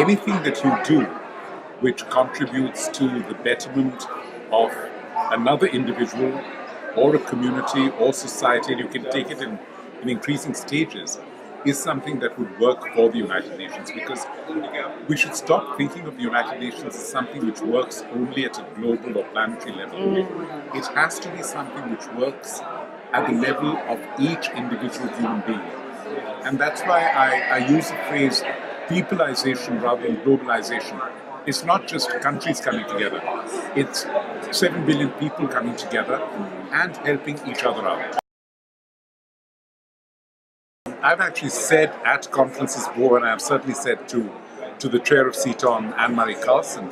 anything that you do which contributes to the betterment of another individual or a community or society, and you can take it in increasing stages, is something that would work for the United Nations, because we should stop thinking of the United Nations as something which works only at a global or planetary level. It has to be something which works at the level of each individual human being. And that's why I use the phrase peopleization rather than globalization. It's not just countries coming together, it's 7 billion people coming together and helping each other out. I've actually said at conferences before, and I've certainly said to the chair of CTAUN, Anne-Marie Carlson,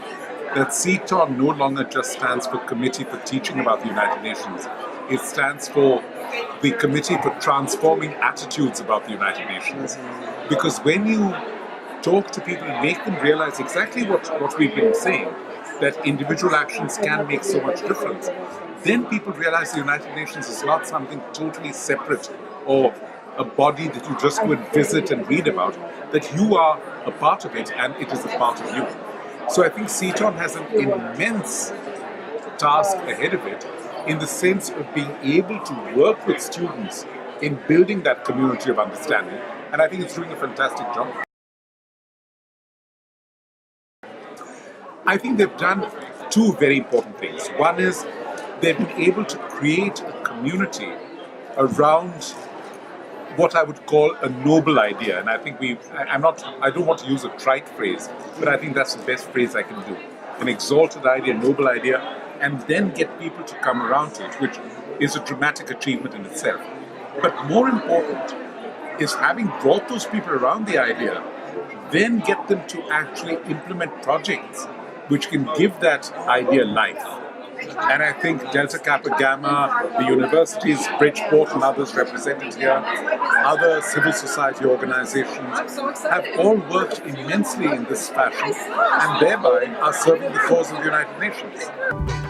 that CTAUN no longer just stands for Committee for Teaching about the United Nations. It stands for the Committee for Transforming Attitudes about the United Nations. Because when you talk to people and make them realize exactly what we've been saying, that individual actions can make so much difference, then people realize the United Nations is not something totally separate or a body that you just go and visit and read about, that you are a part of it and it is a part of you. So I think CTAUN has an immense task ahead of it in the sense of being able to work with students in building that community of understanding, and I think it's doing a fantastic job. I think they've done two very important things. One is they've been able to create a community around what I would call a noble idea, and I think I don't want to use a trite phrase, but I think that's the best phrase I can do. An exalted idea, noble idea, and then get people to come around to it, which is a dramatic achievement in itself. But more important is, having brought those people around the idea, then get them to actually implement projects which can give that idea life. And I think Delta Kappa Gamma, the universities, Bridgeport and others represented here, other civil society organizations have all worked immensely in this fashion and thereby are serving the cause of the United Nations.